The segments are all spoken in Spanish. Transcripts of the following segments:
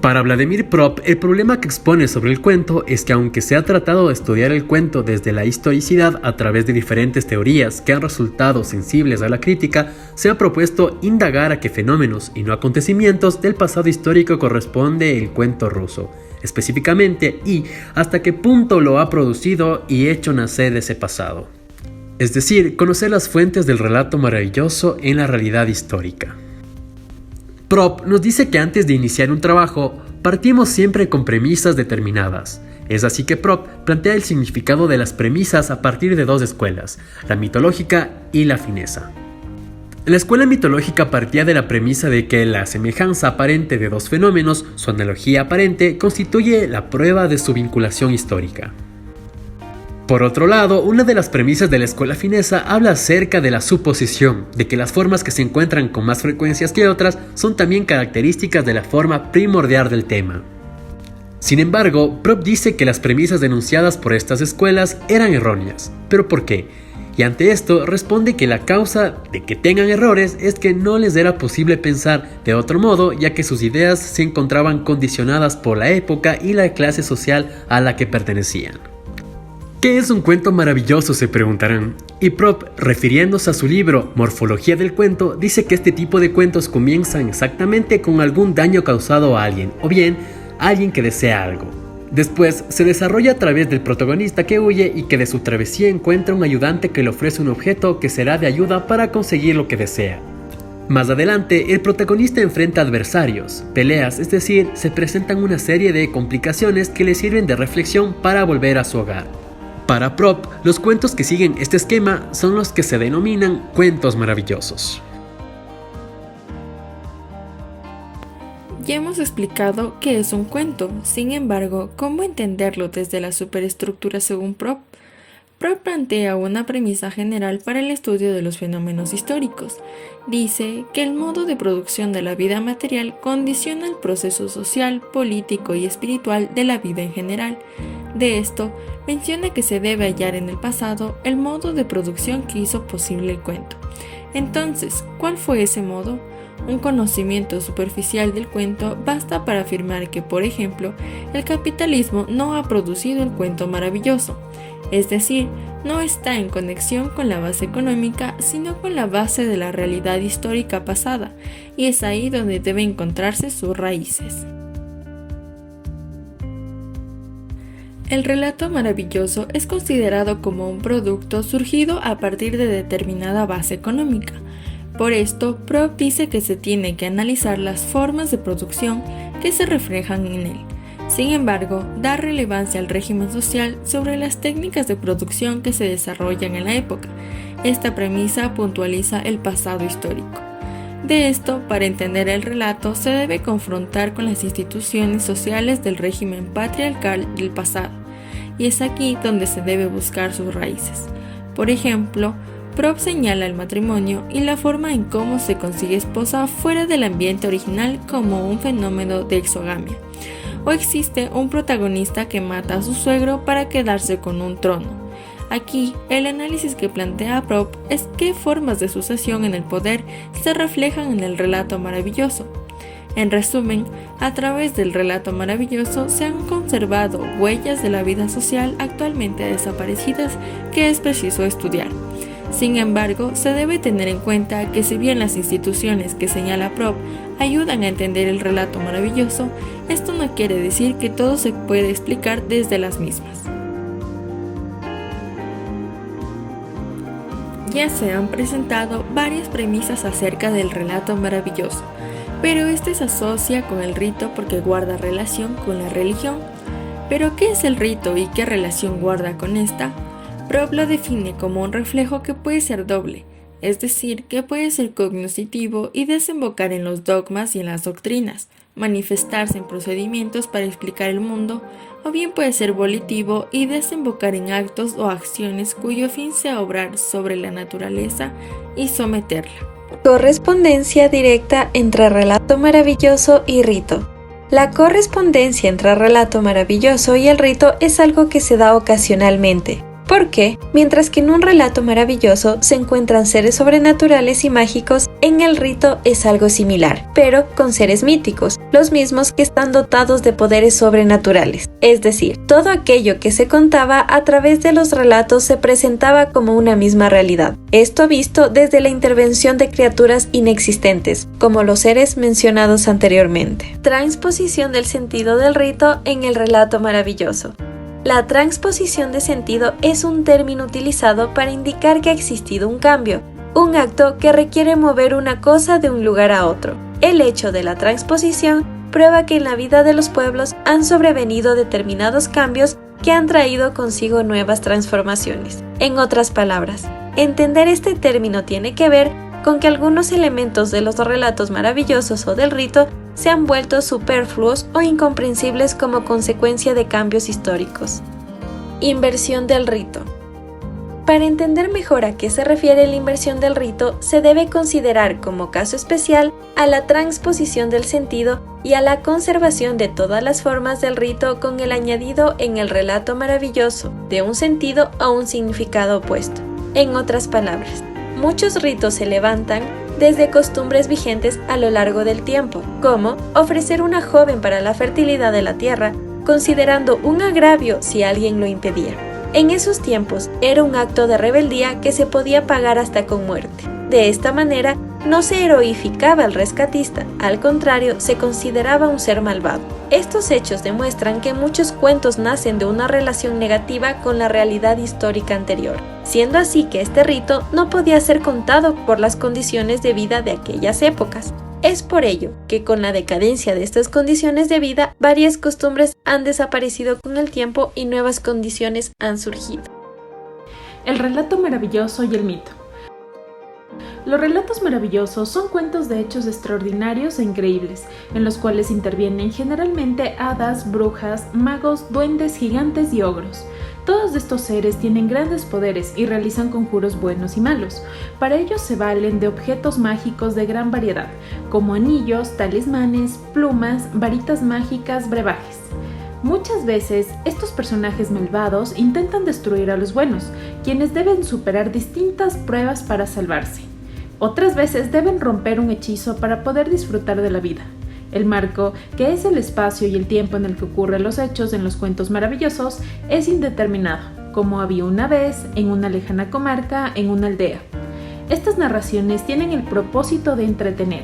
Para Vladimir Prop, el problema que expone sobre el cuento es que aunque se ha tratado de estudiar el cuento desde la historicidad a través de diferentes teorías que han resultado sensibles a la crítica, se ha propuesto indagar a qué fenómenos y no acontecimientos del pasado histórico corresponde el cuento ruso, específicamente, y hasta qué punto lo ha producido y hecho nacer ese pasado. Es decir, conocer las fuentes del relato maravilloso en la realidad histórica. Prop nos dice que antes de iniciar un trabajo, partimos siempre con premisas determinadas. Es así que Prop plantea el significado de las premisas a partir de dos escuelas, la mitológica y la finesa. La escuela mitológica partía de la premisa de que la semejanza aparente de dos fenómenos, su analogía aparente, constituye la prueba de su vinculación histórica. Por otro lado, una de las premisas de la escuela finesa habla acerca de la suposición, de que las formas que se encuentran con más frecuencias que otras son también características de la forma primordial del tema. Sin embargo, Prop dice que las premisas denunciadas por estas escuelas eran erróneas. ¿Pero por qué? Y ante esto responde que la causa de que tengan errores es que no les era posible pensar de otro modo, ya que sus ideas se encontraban condicionadas por la época y la clase social a la que pertenecían. ¿Qué es un cuento maravilloso?, se preguntarán. Y Prop, refiriéndose a su libro Morfología del cuento, dice que este tipo de cuentos comienzan exactamente con algún daño causado a alguien, o bien alguien que desea algo. Después se desarrolla a través del protagonista que huye y que de su travesía encuentra un ayudante que le ofrece un objeto que será de ayuda para conseguir lo que desea. Más adelante, el protagonista enfrenta adversarios, peleas, es decir, se presentan una serie de complicaciones que le sirven de reflexión para volver a su hogar. Para Prop, los cuentos que siguen este esquema son los que se denominan cuentos maravillosos. Ya hemos explicado qué es un cuento, sin embargo, ¿cómo entenderlo desde la superestructura según Prop? Prop plantea una premisa general para el estudio de los fenómenos históricos. Dice que el modo de producción de la vida material condiciona el proceso social, político y espiritual de la vida en general. De esto, menciona que se debe hallar en el pasado el modo de producción que hizo posible el cuento. Entonces, ¿cuál fue ese modo? Un conocimiento superficial del cuento basta para afirmar que, por ejemplo, el capitalismo no ha producido el cuento maravilloso. Es decir, no está en conexión con la base económica, sino con la base de la realidad histórica pasada, y es ahí donde debe encontrarse sus raíces. El relato maravilloso es considerado como un producto surgido a partir de determinada base económica. Por esto, Prop dice que se tiene que analizar las formas de producción que se reflejan en él. Sin embargo, da relevancia al régimen social sobre las técnicas de producción que se desarrollan en la época. Esta premisa puntualiza el pasado histórico. De esto, para entender el relato, se debe confrontar con las instituciones sociales del régimen patriarcal del pasado, y es aquí donde se debe buscar sus raíces. Por ejemplo, Prop señala el matrimonio y la forma en cómo se consigue esposa fuera del ambiente original como un fenómeno de exogamia. O existe un protagonista que mata a su suegro para quedarse con un trono. Aquí, el análisis que plantea Prop es qué formas de sucesión en el poder se reflejan en el relato maravilloso. En resumen, a través del relato maravilloso se han conservado huellas de la vida social actualmente desaparecidas que es preciso estudiar. Sin embargo, se debe tener en cuenta que si bien las instituciones que señala Prop ayudan a entender el relato maravilloso, esto no quiere decir que todo se puede explicar desde las mismas. Ya se han presentado varias premisas acerca del relato maravilloso, pero este se asocia con el rito porque guarda relación con la religión. ¿Pero qué es el rito y qué relación guarda con esta? Prop lo define como un reflejo que puede ser doble, es decir, que puede ser cognoscitivo y desembocar en los dogmas y en las doctrinas, manifestarse en procedimientos para explicar el mundo, o bien puede ser volitivo y desembocar en actos o acciones cuyo fin sea obrar sobre la naturaleza y someterla. Correspondencia directa entre relato maravilloso y rito. La correspondencia entre relato maravilloso y el rito es algo que se da ocasionalmente. ¿Por qué? Mientras que en un relato maravilloso se encuentran seres sobrenaturales y mágicos, en el rito es algo similar, pero con seres míticos, los mismos que están dotados de poderes sobrenaturales. Es decir, todo aquello que se contaba a través de los relatos se presentaba como una misma realidad. Esto visto desde la intervención de criaturas inexistentes, como los seres mencionados anteriormente. Transposición del sentido del rito en el relato maravilloso. La transposición de sentido es un término utilizado para indicar que ha existido un cambio, un acto que requiere mover una cosa de un lugar a otro. El hecho de la transposición prueba que en la vida de los pueblos han sobrevenido determinados cambios que han traído consigo nuevas transformaciones. En otras palabras, entender este término tiene que ver con que algunos elementos de los relatos maravillosos o del rito se han vuelto superfluos o incomprensibles como consecuencia de cambios históricos. Inversión del rito. Para entender mejor a qué se refiere la inversión del rito, se debe considerar como caso especial a la transposición del sentido y a la conservación de todas las formas del rito con el añadido en el relato maravilloso de un sentido a un significado opuesto. En otras palabras, muchos ritos se levantan desde costumbres vigentes a lo largo del tiempo, como ofrecer una joven para la fertilidad de la tierra, considerando un agravio si alguien lo impedía. En esos tiempos era un acto de rebeldía que se podía pagar hasta con muerte. De esta manera, no se heroificaba al rescatista, al contrario, se consideraba un ser malvado. Estos hechos demuestran que muchos cuentos nacen de una relación negativa con la realidad histórica anterior, siendo así que este rito no podía ser contado por las condiciones de vida de aquellas épocas. Es por ello que con la decadencia de estas condiciones de vida, varias costumbres han desaparecido con el tiempo y nuevas condiciones han surgido. El relato maravilloso y el mito. Los relatos maravillosos son cuentos de hechos extraordinarios e increíbles, en los cuales intervienen generalmente hadas, brujas, magos, duendes, gigantes y ogros. Todos estos seres tienen grandes poderes y realizan conjuros buenos y malos. Para ello se valen de objetos mágicos de gran variedad, como anillos, talismanes, plumas, varitas mágicas, brebajes. Muchas veces, estos personajes malvados intentan destruir a los buenos, quienes deben superar distintas pruebas para salvarse. Otras veces deben romper un hechizo para poder disfrutar de la vida. El marco, que es el espacio y el tiempo en el que ocurren los hechos en los cuentos maravillosos, es indeterminado, como había una vez, en una lejana comarca, en una aldea. Estas narraciones tienen el propósito de entretener.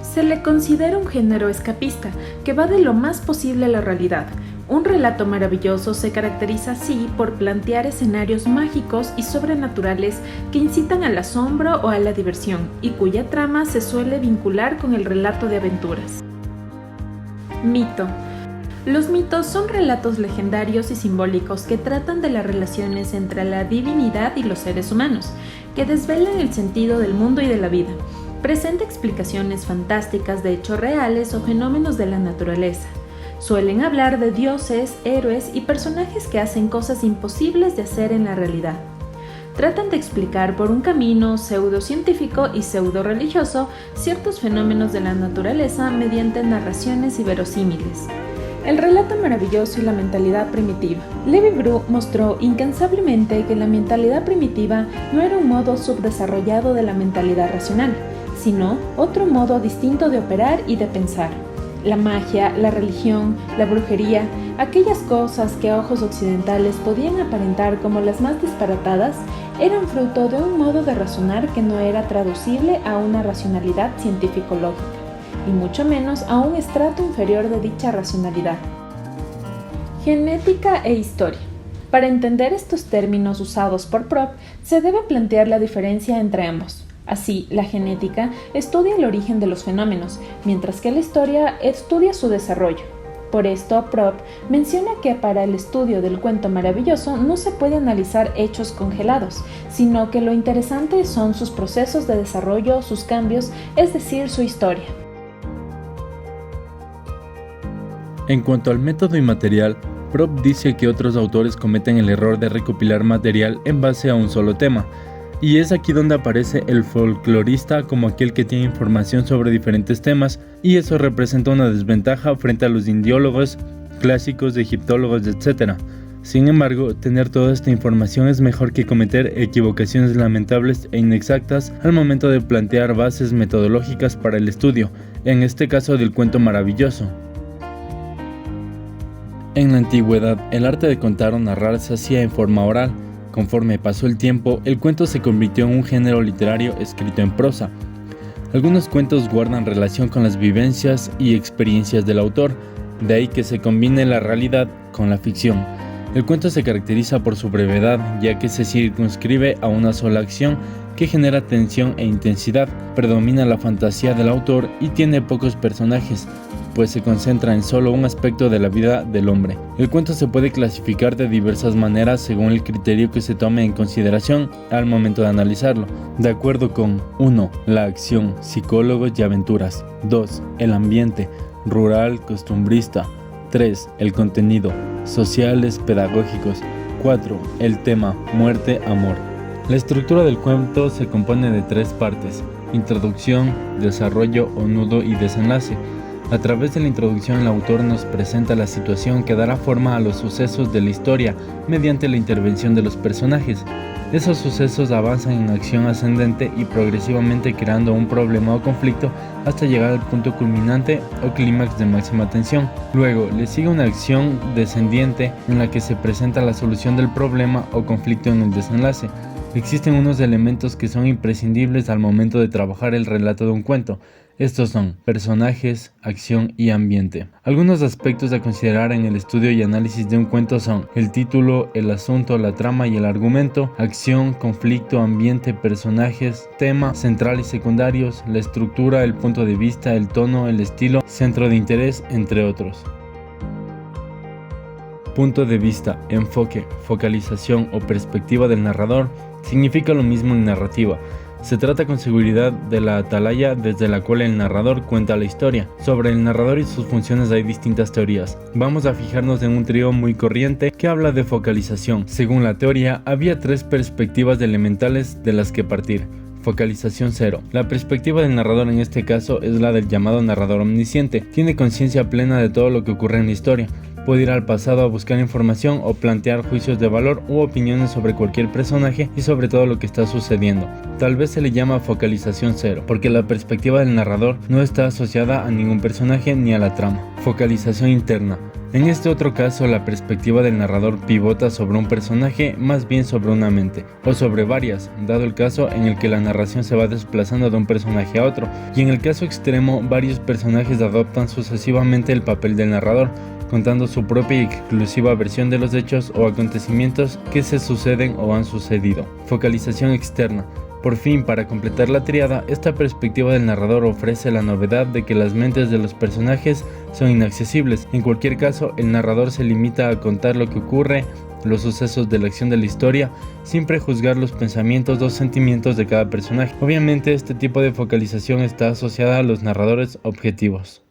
Se le considera un género escapista, que va de lo más posible a la realidad. Un relato maravilloso se caracteriza así por plantear escenarios mágicos y sobrenaturales que incitan al asombro o a la diversión, y cuya trama se suele vincular con el relato de aventuras. Mito. Los mitos son relatos legendarios y simbólicos que tratan de las relaciones entre la divinidad y los seres humanos, que desvelan el sentido del mundo y de la vida. Presenta explicaciones fantásticas de hechos reales o fenómenos de la naturaleza. Suelen hablar de dioses, héroes y personajes que hacen cosas imposibles de hacer en la realidad. Tratan de explicar por un camino pseudocientífico y pseudo-religioso ciertos fenómenos de la naturaleza mediante narraciones inverosímiles. El relato maravilloso y la mentalidad primitiva. Levi-Bru mostró incansablemente que la mentalidad primitiva no era un modo subdesarrollado de la mentalidad racional, sino otro modo distinto de operar y de pensar. La magia, la religión, la brujería, aquellas cosas que a ojos occidentales podían aparentar como las más disparatadas, eran fruto de un modo de razonar que no era traducible a una racionalidad científico-lógica, y mucho menos a un estrato inferior de dicha racionalidad. Genética e historia. Para entender estos términos usados por Propp, se debe plantear la diferencia entre ambos. Así, la genética estudia el origen de los fenómenos, mientras que la historia estudia su desarrollo. Por esto, Propp menciona que para el estudio del cuento maravilloso no se puede analizar hechos congelados, sino que lo interesante son sus procesos de desarrollo, sus cambios, es decir, su historia. En cuanto al método y material, Propp dice que otros autores cometen el error de recopilar material en base a un solo tema, y es aquí donde aparece el folclorista como aquel que tiene información sobre diferentes temas, y eso representa una desventaja frente a los indiólogos, clásicos, egiptólogos, etc. Sin embargo, tener toda esta información es mejor que cometer equivocaciones lamentables e inexactas al momento de plantear bases metodológicas para el estudio, en este caso del cuento maravilloso. En la antigüedad, el arte de contar o narrar se hacía en forma oral. Conforme pasó el tiempo, el cuento se convirtió en un género literario escrito en prosa. Algunos cuentos guardan relación con las vivencias y experiencias del autor, de ahí que se combine la realidad con la ficción. El cuento se caracteriza por su brevedad, ya que se circunscribe a una sola acción que genera tensión e intensidad, predomina la fantasía del autor y tiene pocos personajes, pues se concentra en solo un aspecto de la vida del hombre. El cuento se puede clasificar de diversas maneras según el criterio que se tome en consideración al momento de analizarlo, de acuerdo con 1. La acción, psicólogos y aventuras. 2. El ambiente, rural, costumbrista. 3. El contenido, sociales, pedagógicos. 4. El tema, muerte, amor. La estructura del cuento se compone de 3 partes: introducción, desarrollo o nudo y desenlace. A través de la introducción, el autor nos presenta la situación que dará forma a los sucesos de la historia mediante la intervención de los personajes. Esos sucesos avanzan en acción ascendente y progresivamente creando un problema o conflicto hasta llegar al punto culminante o clímax de máxima tensión. Luego le sigue una acción descendiente en la que se presenta la solución del problema o conflicto en el desenlace. Existen unos elementos que son imprescindibles al momento de trabajar el relato de un cuento. Estos son personajes, acción y ambiente. Algunos aspectos a considerar en el estudio y análisis de un cuento son el título, el asunto, la trama y el argumento, acción, conflicto, ambiente, personajes, tema, central y secundarios, la estructura, el punto de vista, el tono, el estilo, centro de interés, entre otros. Punto de vista, enfoque, focalización o perspectiva del narrador significa lo mismo en narrativa. Se trata con seguridad de la atalaya desde la cual el narrador cuenta la historia. Sobre el narrador y sus funciones hay distintas teorías. Vamos a fijarnos en un trío muy corriente que habla de focalización. Según la teoría, había 3 perspectivas elementales de las que partir. Focalización 0. La perspectiva del narrador en este caso es la del llamado narrador omnisciente. Tiene conciencia plena de todo lo que ocurre en la historia. Puede ir al pasado a buscar información o plantear juicios de valor u opiniones sobre cualquier personaje y sobre todo lo que está sucediendo. Tal vez se le llama focalización 0, porque la perspectiva del narrador no está asociada a ningún personaje ni a la trama. Focalización interna. En este otro caso, la perspectiva del narrador pivota sobre un personaje, más bien sobre una mente, o sobre varias, dado el caso en el que la narración se va desplazando de un personaje a otro, y en el caso extremo, varios personajes adoptan sucesivamente el papel del narrador, contando su propia y exclusiva versión de los hechos o acontecimientos que se suceden o han sucedido. Focalización externa. Por fin, para completar la tríada, esta perspectiva del narrador ofrece la novedad de que las mentes de los personajes son inaccesibles. En cualquier caso, el narrador se limita a contar lo que ocurre, los sucesos de la acción de la historia, sin prejuzgar los pensamientos o sentimientos de cada personaje. Obviamente, este tipo de focalización está asociada a los narradores objetivos.